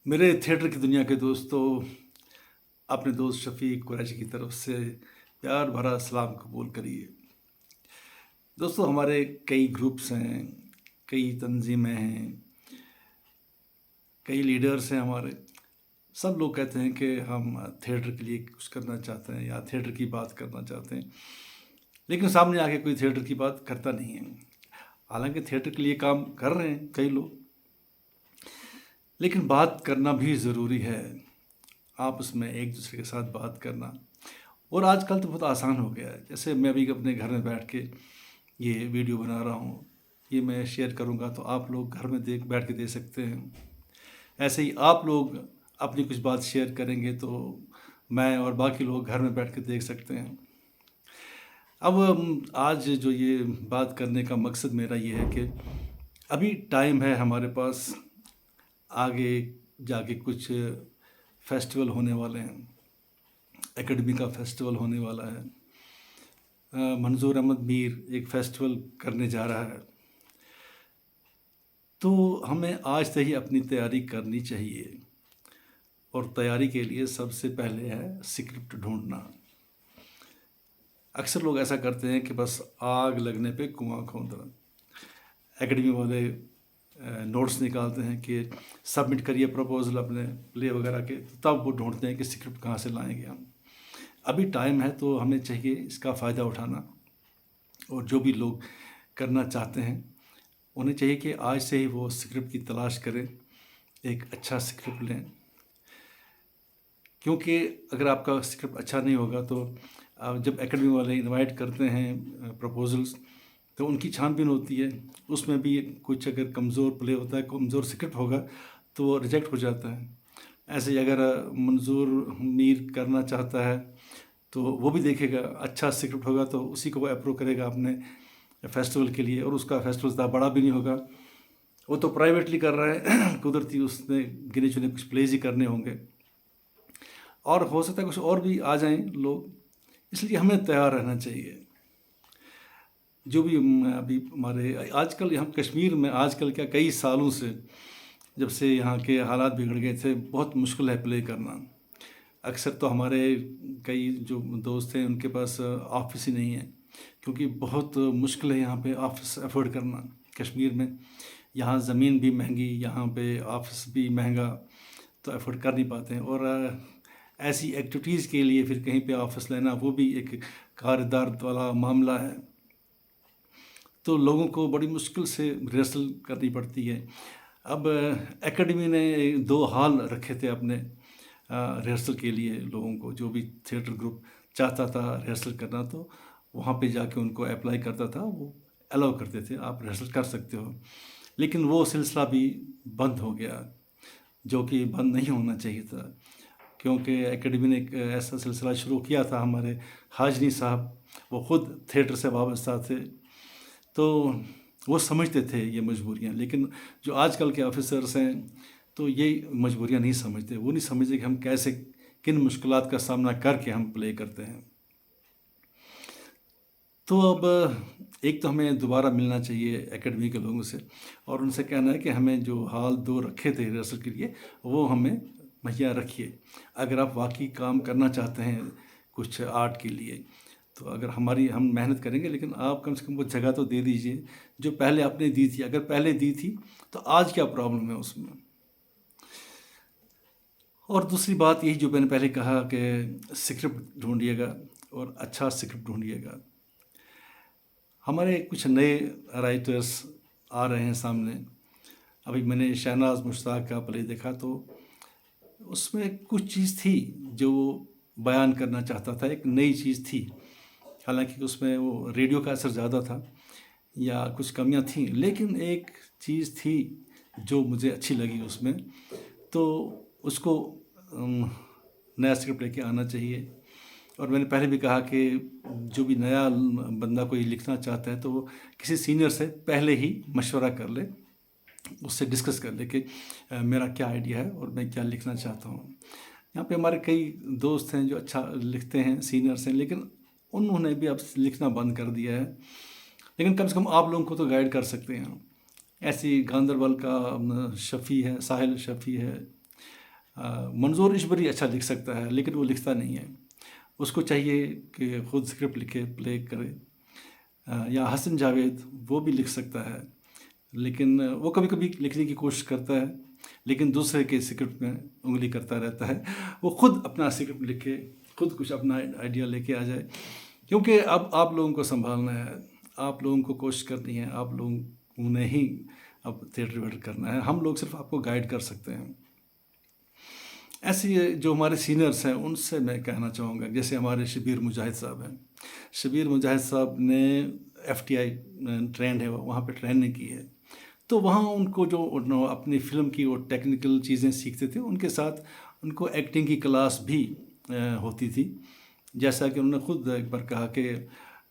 میرے تھیٹر کی دنیا کے دوستوں، اپنے دوست شفیق قریشی کی طرف سے پیار بھرا سلام قبول کریے۔ دوستوں، ہمارے کئی گروپس ہیں، کئی تنظیمیں ہیں، کئی لیڈرز ہیں ہمارے۔ سب لوگ کہتے ہیں کہ ہم تھیٹر کے لیے کچھ کرنا چاہتے ہیں یا تھیٹر کی بات کرنا چاہتے ہیں، لیکن سامنے آ کے کوئی تھیٹر کی بات کرتا نہیں ہے۔ حالانکہ تھیٹر کے لیے کام کر رہے ہیں کئی لوگ، لیکن بات کرنا بھی ضروری ہے، آپس میں ایک دوسرے کے ساتھ بات کرنا۔ اور آج کل تو بہت آسان ہو گیا ہے، جیسے میں ابھی اپنے گھر میں بیٹھ کے یہ ویڈیو بنا رہا ہوں، یہ میں شیئر کروں گا تو آپ لوگ گھر میں بیٹھ کے دیکھ سکتے ہیں۔ ایسے ہی آپ لوگ اپنی کچھ بات شیئر کریں گے تو میں اور باقی لوگ گھر میں بیٹھ کے دیکھ سکتے ہیں۔ اب آج جو یہ بات کرنے کا مقصد میرا یہ ہے کہ ابھی ٹائم ہے ہمارے پاس، آگے جا کے کچھ فیسٹیول ہونے والے ہیں، اکیڈمی کا فیسٹیول ہونے والا ہے، منظور احمد میر ایک فیسٹیول کرنے جا رہا ہے، تو ہمیں آج سے ہی اپنی تیاری کرنی چاہیے۔ اور تیاری کے لیے سب سے پہلے ہے اسکرپٹ ڈھونڈنا۔ اکثر لوگ ایسا کرتے ہیں کہ بس آگ لگنے پہ کنواں کھودنا۔ اکیڈمی والے نوٹس نکالتے ہیں کہ سبمٹ کریے پروپوزل اپنے پلے وغیرہ کے، تب وہ ڈھونڈتے ہیں کہ اسکرپٹ کہاں سے لائیں گے ہم۔ ابھی ٹائم ہے تو ہمیں چاہیے اس کا فائدہ اٹھانا، اور جو بھی لوگ کرنا چاہتے ہیں انہیں چاہیے کہ آج سے ہی وہ اسکرپٹ کی تلاش کریں، ایک اچھا اسکرپٹ لیں، کیونکہ اگر آپ کا اسکرپٹ اچھا نہیں ہوگا تو جب اکیڈمی والے انوائٹ کرتے ہیں پروپوزلس تو ان کی چھان بین ہوتی ہے، اس میں بھی کچھ اگر کمزور پلے ہوتا ہے، کمزور اسکرپٹ ہوگا تو وہ ریجیکٹ ہو جاتا ہے۔ ایسے ہی اگر منظور میر کرنا چاہتا ہے تو وہ بھی دیکھے گا، اچھا اسکرپٹ ہوگا تو اسی کو وہ اپروو کرے گا اپنے فیسٹیول کے لیے، اور اس کا فیسٹیول زیادہ بڑا بھی نہیں ہوگا، وہ تو پرائیویٹلی کر رہا ہے، قدرتی اس نے گنے چنے کچھ پلیز ہی کرنے ہوں گے، اور ہو سکتا ہے کچھ اور بھی آ جائیں لوگ، اس لیے ہمیں تیار رہنا چاہیے۔ جو بھی ابھی ہمارے آج کل یہاں کشمیر میں آج کل کیا کئی سالوں سے، جب سے یہاں کے حالات بگڑ گئے تھے، بہت مشکل ہے پلے کرنا۔ اکثر تو ہمارے کئی جو دوست ہیں ان کے پاس آفس ہی نہیں ہے، کیونکہ بہت مشکل ہے یہاں پہ آفس افورڈ کرنا کشمیر میں۔ یہاں زمین بھی مہنگی، یہاں پہ آفس بھی مہنگا، تو افورڈ کر نہیں پاتے ہیں، اور ایسی ایکٹیویٹیز کے لیے پھر کہیں پہ آفس لینا وہ بھی ایک کاردار والا معاملہ ہے، تو لوگوں کو بڑی مشکل سے ریہرسل کرنی پڑتی ہے۔ اب اکیڈمی نے 2 ہال رکھے تھے اپنے ریہرسل کے لیے، لوگوں کو جو بھی تھیٹر گروپ چاہتا تھا ریہرسل کرنا تو وہاں پہ جا کے ان کو اپلائی کرتا تھا، وہ الاؤ کرتے تھے، آپ ریہرسل کر سکتے ہو، لیکن وہ سلسلہ بھی بند ہو گیا، جو کہ بند نہیں ہونا چاہیے تھا، کیونکہ اکیڈمی نے ایک ایسا سلسلہ شروع کیا تھا، ہمارے حاجنی صاحب وہ خود تھیٹر سے وابستہ تھے، تو وہ سمجھتے تھے یہ مجبوریاں، لیکن جو آج کل کے آفیسرس ہیں تو یہ مجبوریاں نہیں سمجھتے، وہ نہیں سمجھتے کہ ہم کیسے کن مشکلات کا سامنا کر کے ہم پلے کرتے ہیں۔ تو اب ایک تو ہمیں دوبارہ ملنا چاہیے اکیڈمی کے لوگوں سے، اور ان سے کہنا ہے کہ ہمیں جو ہال 2 رکھے تھے ریہرسل کے لیے وہ ہمیں مہیا رکھیے۔ اگر آپ واقعی کام کرنا چاہتے ہیں کچھ آرٹ کے لیے تو اگر ہم محنت کریں گے، لیکن آپ کم سے کم وہ جگہ تو دے دیجئے جو پہلے آپ نے دی تھی۔ اگر پہلے دی تھی تو آج کیا پرابلم ہے اس میں؟ اور دوسری بات یہی جو میں نے پہلے کہا کہ اسکرپٹ ڈھونڈیے گا، اور اچھا اسکرپٹ ڈھونڈیے گا۔ ہمارے کچھ نئے رائٹرس آ رہے ہیں سامنے، ابھی میں نے شہناز مشتاق کا پلے دیکھا تو اس میں کچھ چیز تھی جو وہ بیان کرنا چاہتا تھا، ایک نئی چیز تھی، حالانکہ اس میں وہ ریڈیو کا اثر زیادہ تھا یا کچھ کمیاں تھیں، لیکن ایک چیز تھی جو مجھے اچھی لگی اس میں، تو اس کو نیا اسکرپٹ لے کے آنا چاہیے۔ اور میں نے پہلے بھی کہا کہ جو بھی نیا بندہ کوئی لکھنا چاہتا ہے تو وہ کسی سینئر سے پہلے ہی مشورہ کر لے، اس سے ڈسکس کر لے کہ میرا کیا آئیڈیا ہے اور میں کیا لکھنا چاہتا ہوں۔ یہاں پہ ہمارے کئی دوست ہیں جو اچھا لکھتے ہیں، سینئرس ہیں، لیکن انہوں نے بھی اب لکھنا بند کر دیا ہے، لیکن کم سے کم آپ لوگوں کو تو گائیڈ کر سکتے ہیں۔ ایسی گاندربل کا شفیع ہے، ساحل شفیع ہے، منظور اجبری اچھا لکھ سکتا ہے لیکن وہ لکھتا نہیں ہے، اس کو چاہیے کہ خود اسکرپٹ لکھے، پلے کرے. یا حسن جاوید وہ بھی لکھ سکتا ہے، لیکن وہ کبھی کبھی لکھنے کی کوشش کرتا ہے لیکن دوسرے کے اسکرپٹ میں انگلی کرتا رہتا ہے. وہ خود اپنا اسکرپٹ لکھے، خود کچھ اپنا آئیڈیا لے کے آ جائے، کیونکہ اب آپ لوگوں کو سنبھالنا ہے، آپ لوگوں کو کوشش کرنی ہے، آپ لوگوں نے ہی اب تھیٹر ویٹر کرنا ہے. ہم لوگ صرف آپ کو گائیڈ کر سکتے ہیں. ایسے جو ہمارے سینئرس ہیں ان سے میں کہنا چاہوں گا، جیسے ہمارے شبیر مجاہد صاحب ہیں. شبیر مجاہد صاحب نے FTI ٹرینڈ ہے، وہاں پہ ٹریننگ کی ہے. تو وہاں ان کو جو اپنی فلم کی وہ ٹیکنیکل چیزیں سیکھتے تھے، ان کے ساتھ ان کو ایکٹنگ کی کلاس بھی ہوتی تھی. جیسا کہ انہوں نے خود ایک بار کہا کہ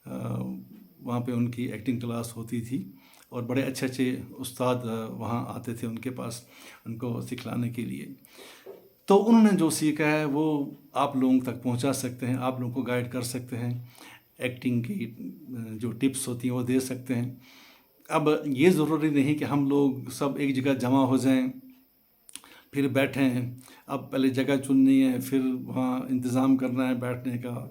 وہاں پہ ان کی ایکٹنگ کلاس ہوتی تھی اور بڑے اچھے اچھے استاد وہاں آتے تھے ان کے پاس ان کو سکھلانے کے لیے. تو انہوں نے جو سیکھا ہے وہ آپ لوگوں تک پہنچا سکتے ہیں، آپ لوگوں کو گائیڈ کر سکتے ہیں، ایکٹنگ کی جو ٹپس ہوتی ہیں وہ دے سکتے ہیں. اب یہ ضروری نہیں کہ ہم لوگ سب ایک جگہ جمع ہو جائیں پھر بیٹھیں. اب پہلے جگہ چننی ہے، پھر وہاں انتظام کرنا ہے بیٹھنے کا،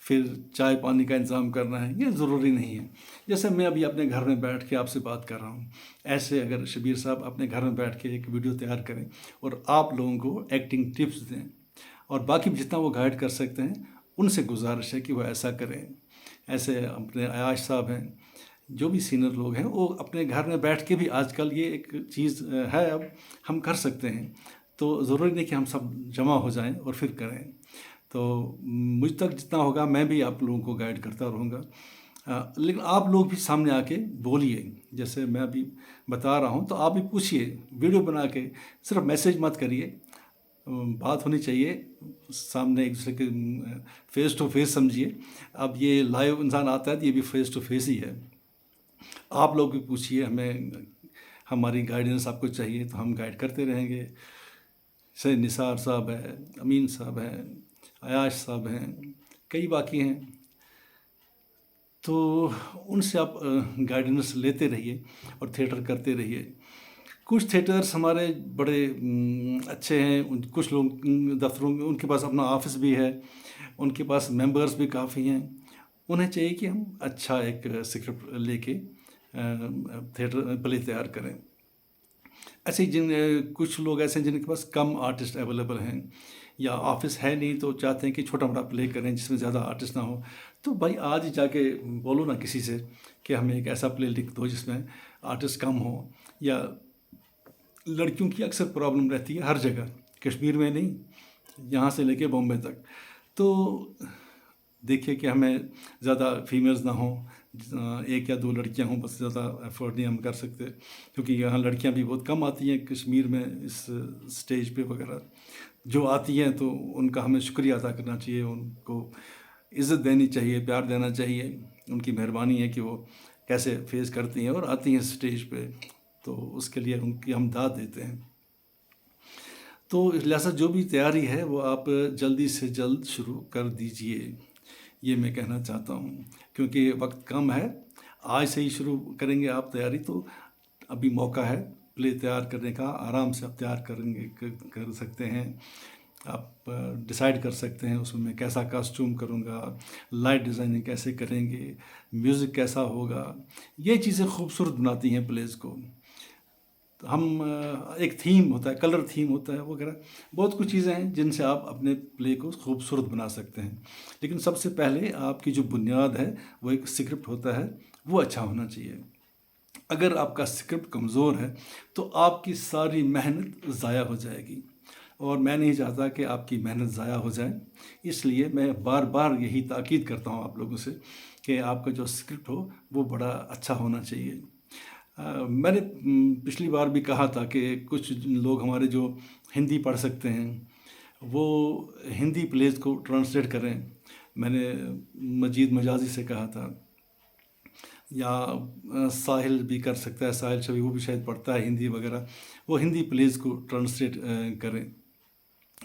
پھر چائے پانی کا انتظام کرنا ہے. یہ ضروری نہیں ہے. جیسے میں ابھی اپنے گھر میں بیٹھ کے آپ سے بات کر رہا ہوں، ایسے اگر شبیر صاحب اپنے گھر میں بیٹھ کے ایک ویڈیو تیار کریں اور آپ لوگوں کو ایکٹنگ ٹپس دیں، اور باقی جتنا وہ گائیڈ کر سکتے ہیں ان سے گزارش ہے کہ وہ ایسا کریں. ایسے اپنے عیاش صاحب ہیں، جو بھی سینئر لوگ ہیں، وہ اپنے گھر میں بیٹھ کے بھی آج کل یہ ایک چیز ہے اب ہم کر سکتے ہیں. تو ضروری نہیں کہ ہم سب جمع ہو جائیں اور پھر کریں. تو مجھ تک جتنا ہوگا میں بھی آپ لوگوں کو گائیڈ کرتا رہوں گا. لیکن آپ لوگ بھی سامنے آ کے بولیے، جیسے میں ابھی بتا رہا ہوں تو آپ بھی پوچھیے، ویڈیو بنا کے. صرف میسیج مت کریے، بات ہونی چاہیے سامنے ایک دوسرے کے، فیس ٹو فیس سمجھیے. اب یہ لائیو انسان آتا ہے تو یہ بھی فیس ٹو فیس ہی ہے. آپ لوگ بھی پوچھیے، ہماری گائیڈنس آپ کو چاہیے تو ہم گائیڈ کرتے رہیں گے. جیسے نثار صاحب ہے، امین صاحب ہیں، عیاش صاحب ہیں، کئی باقی ہیں. تو ان سے آپ گائیڈنس لیتے رہیے اور تھیٹر کرتے رہیے. کچھ تھیٹرس ہمارے بڑے اچھے ہیں، کچھ لوگ دفتروں میں ان کے پاس اپنا آفس بھی ہے، ان کے پاس ممبرس بھی کافی ہیں. انہیں چاہیے کہ ہم اچھا ایک اسکرپٹ لے کے تھیٹر پلے تیار کریں. ایسے کچھ لوگ ایسے ہیں جن کے پاس کم آرٹسٹ اویلیبل ہیں یا آفس ہے نہیں تو چاہتے ہیں کہ چھوٹا موٹا پلے کریں جس میں زیادہ آرٹسٹ نہ ہو. تو بھائی آج ہی جا کے بولو نا کسی سے کہ ہمیں ایک ایسا پلے لکھ دو جس میں آرٹسٹ کم ہو. یا لڑکیوں کی اکثر پرابلم رہتی ہے ہر جگہ، کشمیر میں نہیں، یہاں سے لے کے بامبے تک. تو دیکھیے کہ ہمیں زیادہ فیمیلز نہ ہوں، ایک یا دو لڑکیاں ہوں، بس زیادہ ایفورٹ نہیں ہم کر سکتے، کیونکہ یہاں لڑکیاں بھی بہت کم آتی ہیں کشمیر میں اس سٹیج پہ وغیرہ. جو آتی ہیں تو ان کا ہمیں شکریہ ادا کرنا چاہیے، ان کو عزت دینی چاہیے، پیار دینا چاہیے. ان کی مہربانی ہے کہ وہ کیسے فیس کرتی ہیں اور آتی ہیں اسٹیج پہ، تو اس کے لیے ان کی ہم داد دیتے ہیں. تو لہٰذا جو بھی تیاری ہے وہ آپ جلدی سے جلد شروع کر دیجئے، یہ میں کہنا چاہتا ہوں، کیونکہ وقت کم ہے. آج سے ہی شروع کریں گے آپ تیاری تو ابھی موقع ہے پلے تیار کرنے کا. آرام سے آپ تیار کر سکتے ہیں. آپ ڈیسائیڈ کر سکتے ہیں اس میں کیسا کاسٹیوم کروں گا، لائٹ ڈیزائننگ کیسے کریں گے، میوزک کیسا ہوگا. یہ چیزیں خوبصورت بناتی ہیں پلیز کو. ہم ایک تھیم ہوتا ہے، کلر تھیم ہوتا ہے وغیرہ، بہت کچھ چیزیں ہیں جن سے آپ اپنے پلے کو خوبصورت بنا سکتے ہیں. لیکن سب سے پہلے آپ کی جو بنیاد ہے وہ ایک اسکرپٹ ہوتا ہے، وہ اچھا ہونا چاہیے. اگر آپ کا اسکرپٹ کمزور ہے تو آپ کی ساری محنت ضائع ہو جائے گی، اور میں نہیں چاہتا کہ آپ کی محنت ضائع ہو جائے. اس لیے میں بار بار یہی تاکید کرتا ہوں آپ لوگوں سے کہ آپ کا جو اسکرپٹ ہو وہ بڑا اچھا ہونا چاہیے. میں نے پچھلی بار بھی کہا تھا کہ کچھ لوگ ہمارے جو ہندی پڑھ سکتے ہیں وہ ہندی پلیز کو ٹرانسلیٹ کریں. میں نے مجید مجازی سے کہا تھا، یا ساحل بھی کر سکتا ہے، ساحل شبی وہ بھی شاید پڑھتا ہے ہندی وغیرہ، وہ ہندی پلیز کو ٹرانسلیٹ کریں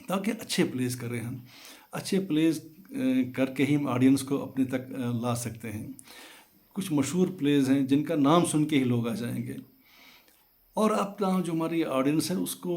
تاکہ اچھے پلیز کریں. ہم اچھے پلیز کر کے ہی ہم آڈینس کو اپنے تک لا سکتے ہیں. کچھ مشہور پلیز ہیں جن کا نام سن کے ہی لوگ آ جائیں گے، اور اپنا جو ہماری آڈینس ہے اس کو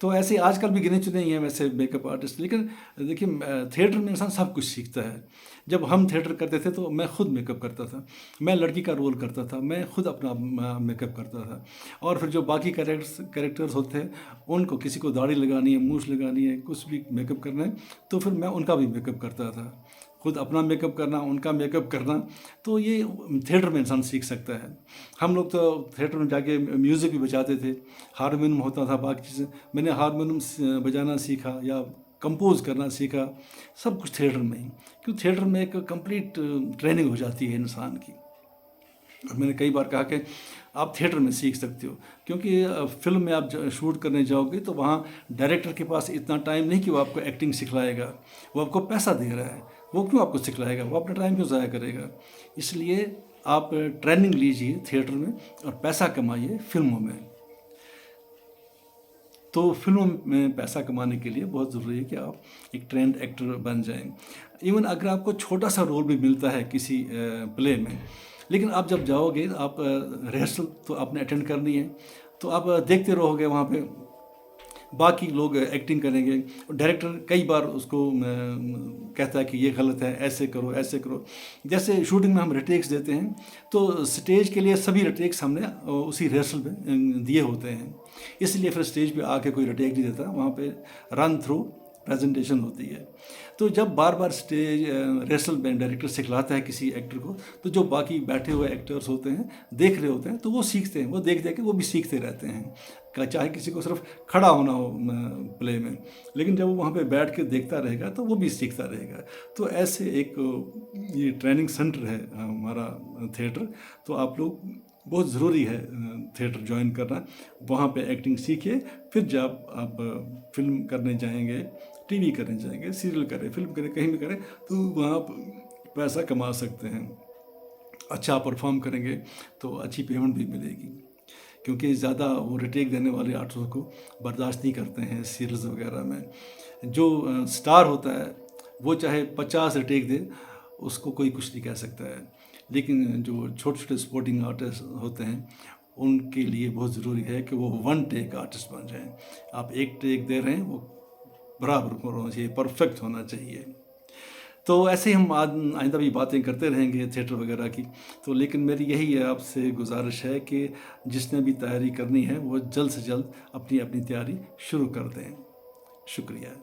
تو ایسے آج کل بھی گنے چنے ہی ہیں ویسے میک اپ آرٹسٹ، لیکن دیکھیے تھیٹر میں انسان سب کچھ سیکھتا ہے. جب ہم تھیٹر کرتے تھے تو میں خود میک اپ کرتا تھا، میں لڑکی کا رول کرتا تھا، میں خود اپنا میک اپ کرتا تھا. اور پھر جو باقی کریکٹرز ہوتے ہیں ان کو کسی کو داڑھی لگانی ہے، مونچھ لگانی ہے، کچھ بھی میک اپ کرنا ہے تو پھر میں ان کا بھی میک اپ کرتا تھا. خود اپنا میک اپ کرنا، ان کا میک اپ کرنا، تو یہ تھیٹر میں انسان سیکھ سکتا ہے. ہم لوگ تو تھیٹر میں جا کے میوزک بھی بجاتے تھے، ہارمونیم ہوتا تھا، باقی چیزیں. میں نے ہارمونیم بجانا سیکھا یا کمپوز کرنا سیکھا، سب کچھ تھیٹر میں ہی. کیوں تھیٹر میں ایک کمپلیٹ ٹریننگ ہو جاتی ہے انسان کی. اور میں نے کئی بار کہا کہ آپ تھیٹر میں سیکھ سکتے ہو، کیونکہ فلم میں آپ شوٹ کرنے جاؤ گے تو وہاں ڈائریکٹر کے پاس اتنا ٹائم نہیں کہ وہ آپ کو ایکٹنگ سکھلائے گا. وہ آپ کو پیسہ دے رہا ہے، وہ کیوں آپ کو سکھلائے گا؟ وہ اپنا ٹائم کیوں ضائع کرے گا؟ اس لیے آپ ٹریننگ لیجئے تھیٹر میں اور پیسہ کمائیے فلموں میں. تو فلموں میں پیسہ کمانے کے لیے بہت ضروری ہے کہ آپ ایک ٹرینڈ ایکٹر بن جائیں. ایون اگر آپ کو چھوٹا سا رول بھی ملتا ہے کسی پلے میں، لیکن آپ جب جاؤ گے آپ ریہرسل تو آپ نے اٹینڈ کرنی ہے، تو آپ دیکھتے رہو گے وہاں پہ باقی لوگ ایکٹنگ کریں گے. ڈائریکٹر کئی بار اس کو کہتا ہے کہ یہ غلط ہے، ایسے کرو ایسے کرو. جیسے شوٹنگ میں ہم ریٹیکس دیتے ہیں تو اسٹیج کے لیے سبھی ریٹیکس ہم نے اسی ریہرسل میں دیے ہوتے ہیں. اس لیے پھر اسٹیج پہ آ کے کوئی ریٹیک نہیں دیتا، وہاں پہ رن تھرو پریزنٹیشن ہوتی ہے. تو جب بار بار اسٹیج ریہرسل میں ڈائریکٹر سکھلاتا ہے کسی ایکٹر کو، تو جو باقی بیٹھے ہوئے ایکٹرس ہوتے ہیں دیکھ رہے ہوتے ہیں تو وہ سیکھتے ہیں، وہ دیکھ دیکھ کے وہ بھی سیکھتے رہتے ہیں. چاہے کسی کو صرف کھڑا ہونا ہو پلے میں، لیکن جب وہ وہاں پہ بیٹھ کے دیکھتا رہے گا تو وہ بھی سیکھتا رہے گا. تو ایسے ایک یہ ٹریننگ سینٹر ہے ہمارا تھیٹر. تو آپ لوگ بہت ضروری ہے تھیٹر جوائن کرنا. وہاں پہ ایکٹنگ سیکھیے، پھر جب آپ فلم کرنے جائیں گے، ٹی وی کرنے جائیں گے، سیریل کریں، فلم کریں، کہیں بھی کریں، تو وہاں پیسہ کما سکتے ہیں. اچھا پرفارم کریں گے تو اچھی پیمنٹ بھی ملے گی، کیونکہ زیادہ وہ ریٹیک دینے والے آرٹسٹ کو برداشت نہیں کرتے ہیں سیریلز وغیرہ میں. جو سٹار ہوتا ہے وہ چاہے 50 ریٹیک دے، اس کو کوئی کچھ نہیں کہہ سکتا ہے. لیکن جو چھوٹے چھوٹے سپورٹنگ آرٹسٹ ہوتے ہیں ان کے لیے بہت ضروری ہے کہ وہ 1 ٹیک آرٹسٹ بن جائیں. آپ 1 ٹیک دے رہے ہیں، وہ برابر ہونا چاہیے، پرفیکٹ ہونا چاہیے. تو ایسے ہی ہم آئندہ بھی باتیں کرتے رہیں گے تھیٹر وغیرہ کی. تو لیکن میری یہی آپ سے گزارش ہے کہ جس نے بھی تیاری کرنی ہے وہ جلد سے جلد اپنی تیاری شروع کر دیں. شکریہ.